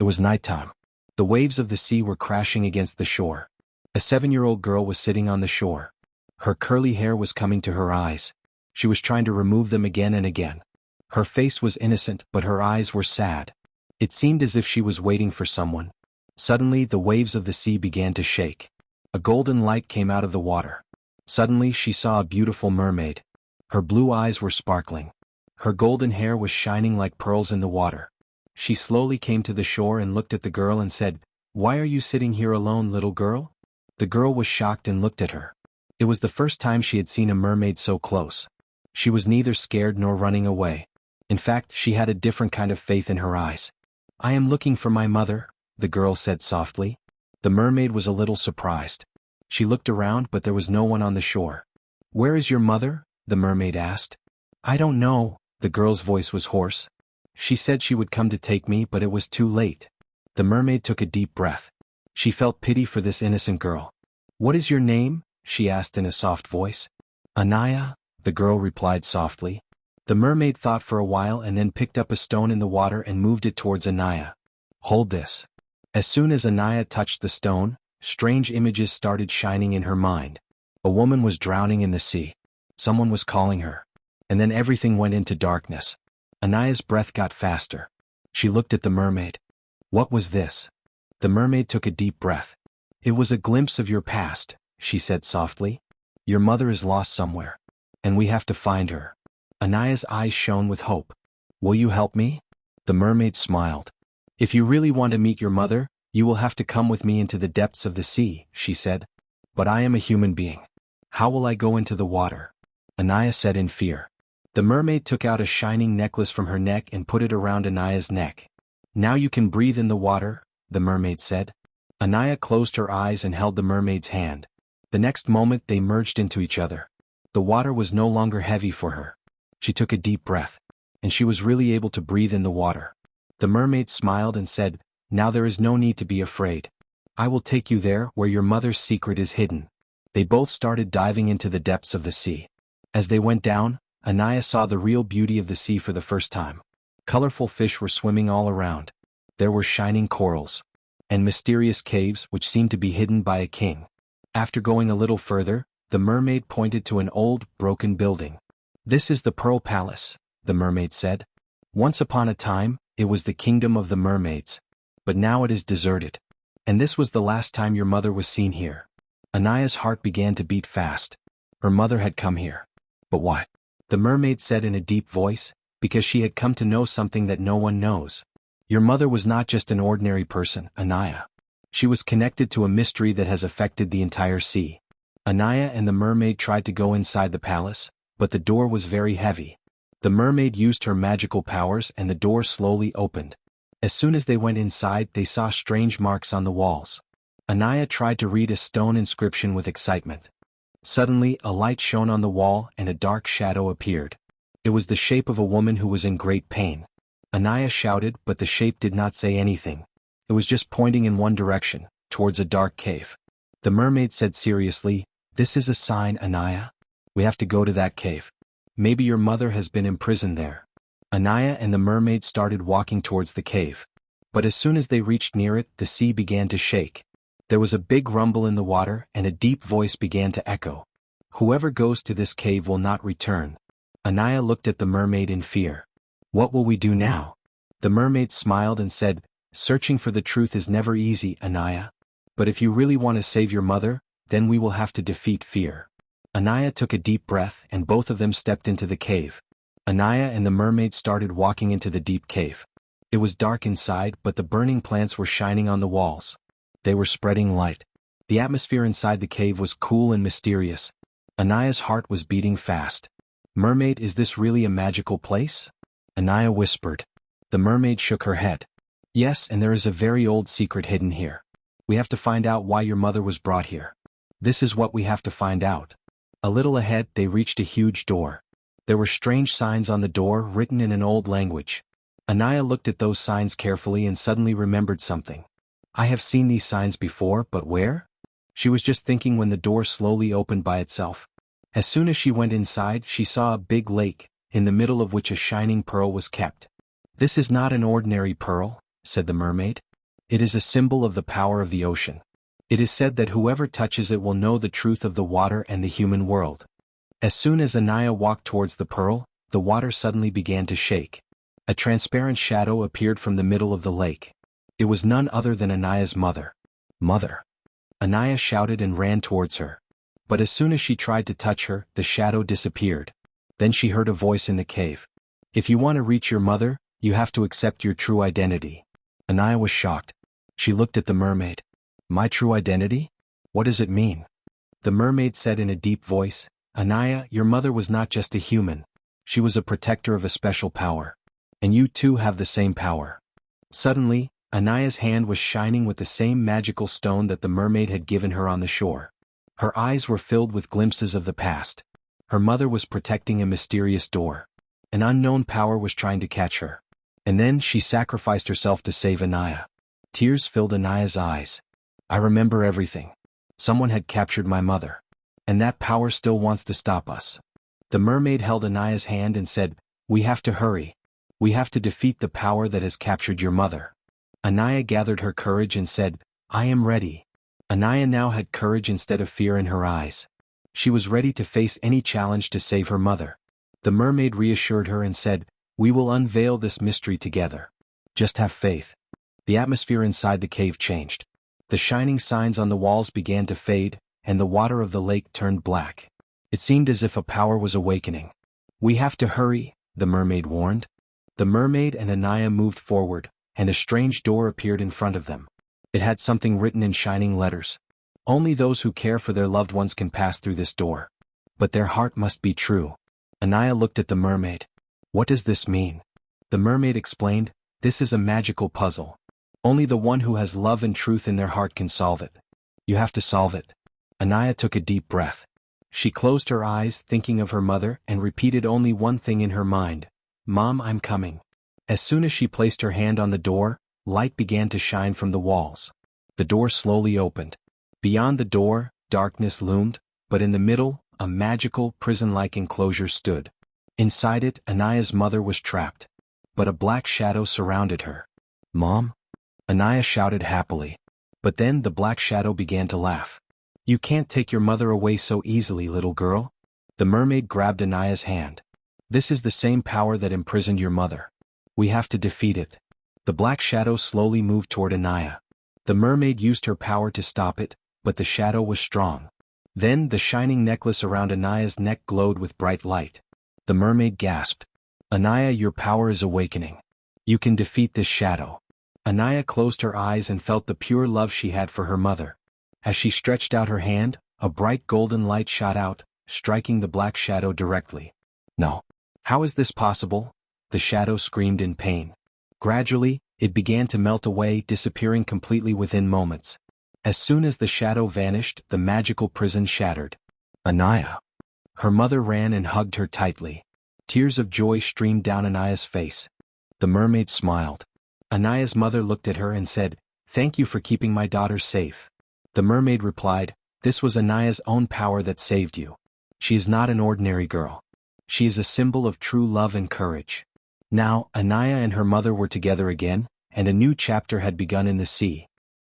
It was nighttime. The waves of the sea were crashing against the shore. A 7-year-old girl was sitting on the shore. Her curly hair was coming to her eyes. She was trying to remove them again and again. Her face was innocent, but her eyes were sad. It seemed as if she was waiting for someone. Suddenly, the waves of the sea began to shake. A golden light came out of the water. Suddenly, she saw a beautiful mermaid. Her blue eyes were sparkling. Her golden hair was shining like pearls in the water. She slowly came to the shore and looked at the girl and said, "Why are you sitting here alone, little girl?" The girl was shocked and looked at her. It was the first time she had seen a mermaid so close. She was neither scared nor running away. In fact, she had a different kind of faith in her eyes. "I am looking for my mother," the girl said softly. The mermaid was a little surprised. She looked around, but there was no one on the shore. "Where is your mother?" the mermaid asked. "I don't know," the girl's voice was hoarse. "She said she would come to take me, but it was too late." The mermaid took a deep breath. She felt pity for this innocent girl. "What is your name?" she asked in a soft voice. "Anaya," the girl replied softly. The mermaid thought for a while and then picked up a stone in the water and moved it towards Anaya. "Hold this." As soon as Anaya touched the stone, strange images started shining in her mind. A woman was drowning in the sea. Someone was calling her. And then everything went into darkness. Anaya's breath got faster. She looked at the mermaid. "What was this?" The mermaid took a deep breath. "It was a glimpse of your past," she said softly. "Your mother is lost somewhere. And we have to find her." Anaya's eyes shone with hope. "Will you help me?" The mermaid smiled. "If you really want to meet your mother, you will have to come with me into the depths of the sea," she said. "But I am a human being. How will I go into the water?" Anaya said in fear. The mermaid took out a shining necklace from her neck and put it around Anaya's neck. "Now you can breathe in the water," the mermaid said. Anaya closed her eyes and held the mermaid's hand. The next moment they merged into each other. The water was no longer heavy for her. She took a deep breath. And she was really able to breathe in the water. The mermaid smiled and said, "Now there is no need to be afraid. I will take you there where your mother's secret is hidden." They both started diving into the depths of the sea. As they went down, Anaya saw the real beauty of the sea for the first time. Colorful fish were swimming all around. There were shining corals. And mysterious caves which seemed to be hidden by a king. After going a little further, the mermaid pointed to an old, broken building. "This is the Pearl Palace," the mermaid said. "Once upon a time, it was the kingdom of the mermaids. But now it is deserted. And this was the last time your mother was seen here." Anaya's heart began to beat fast. Her mother had come here. But why? The mermaid said in a deep voice, "Because she had come to know something that no one knows. Your mother was not just an ordinary person, Anaya. She was connected to a mystery that has affected the entire sea." Anaya and the mermaid tried to go inside the palace, but the door was very heavy. The mermaid used her magical powers and the door slowly opened. As soon as they went inside, they saw strange marks on the walls. Anaya tried to read a stone inscription with excitement. Suddenly, a light shone on the wall and a dark shadow appeared. It was the shape of a woman who was in great pain. Anaya shouted, but the shape did not say anything. It was just pointing in one direction, towards a dark cave. The mermaid said seriously, "This is a sign, Anaya. We have to go to that cave. Maybe your mother has been imprisoned there." Anaya and the mermaid started walking towards the cave. But as soon as they reached near it, the sea began to shake. There was a big rumble in the water and a deep voice began to echo. "Whoever goes to this cave will not return." Anaya looked at the mermaid in fear. "What will we do now?" The mermaid smiled and said, "Searching for the truth is never easy, Anaya. But if you really want to save your mother, then we will have to defeat fear." Anaya took a deep breath and both of them stepped into the cave. Anaya and the mermaid started walking into the deep cave. It was dark inside, but the burning plants were shining on the walls. They were spreading light. The atmosphere inside the cave was cool and mysterious. Anaya's heart was beating fast. "Mermaid, is this really a magical place?" Anaya whispered. The mermaid shook her head. "Yes, and there is a very old secret hidden here. We have to find out why your mother was brought here. This is what we have to find out." A little ahead, they reached a huge door. There were strange signs on the door written in an old language. Anaya looked at those signs carefully and suddenly remembered something. "I have seen these signs before, but where?" She was just thinking when the door slowly opened by itself. As soon as she went inside, she saw a big lake, in the middle of which a shining pearl was kept. "This is not an ordinary pearl," said the mermaid. It is a symbol of the power of the ocean. It is said that whoever touches it will know the truth of the water and the human world. As soon as Anaya walked towards the pearl, the water suddenly began to shake. A transparent shadow appeared from the middle of the lake. It was none other than Anaya's mother. Mother! Anaya shouted and ran towards her. But as soon as she tried to touch her, the shadow disappeared. Then she heard a voice in the cave. If you want to reach your mother, you have to accept your true identity. Anaya was shocked. She looked at the mermaid. My true identity? What does it mean? The mermaid said in a deep voice, Anaya, your mother was not just a human. She was a protector of a special power. And you too have the same power. Suddenly, Anaya's hand was shining with the same magical stone that the mermaid had given her on the shore. Her eyes were filled with glimpses of the past. Her mother was protecting a mysterious door. An unknown power was trying to catch her. And then she sacrificed herself to save Anaya. Tears filled Anaya's eyes. I remember everything. Someone had captured my mother. And that power still wants to stop us. The mermaid held Anaya's hand and said, we have to hurry. We have to defeat the power that has captured your mother. Anaya gathered her courage and said, I am ready. Anaya now had courage instead of fear in her eyes. She was ready to face any challenge to save her mother. The mermaid reassured her and said, we will unveil this mystery together. Just have faith. The atmosphere inside the cave changed. The shining signs on the walls began to fade, and the water of the lake turned black. It seemed as if a power was awakening. We have to hurry, the mermaid warned. The mermaid and Anaya moved forward, and a strange door appeared in front of them. It had something written in shining letters. Only those who care for their loved ones can pass through this door. But their heart must be true. Anaya looked at the mermaid. What does this mean? The mermaid explained, this is a magical puzzle. Only the one who has love and truth in their heart can solve it. You have to solve it. Anaya took a deep breath. She closed her eyes, thinking of her mother, and repeated only one thing in her mind. Mom, I'm coming. As soon as she placed her hand on the door, light began to shine from the walls. The door slowly opened. Beyond the door, darkness loomed, but in the middle, a magical, prison-like enclosure stood. Inside it, Anaya's mother was trapped. But a black shadow surrounded her. Mom? Anaya shouted happily. But then the black shadow began to laugh. You can't take your mother away so easily, little girl. The mermaid grabbed Anaya's hand. This is the same power that imprisoned your mother. We have to defeat it. The black shadow slowly moved toward Anaya. The mermaid used her power to stop it, but the shadow was strong. Then the shining necklace around Anaya's neck glowed with bright light. The mermaid gasped. Anaya, your power is awakening. You can defeat this shadow. Anaya closed her eyes and felt the pure love she had for her mother. As she stretched out her hand, a bright golden light shot out, striking the black shadow directly. No. How is this possible? The shadow screamed in pain. Gradually, it began to melt away, disappearing completely within moments. As soon as the shadow vanished, the magical prison shattered. Anaya. Her mother ran and hugged her tightly. Tears of joy streamed down Anaya's face. The mermaid smiled. Anaya's mother looked at her and said, Thank you for keeping my daughter safe. The mermaid replied, This was Anaya's own power that saved you. She is not an ordinary girl. She is a symbol of true love and courage. Now, Anaya and her mother were together again, and a new chapter had begun in the sea.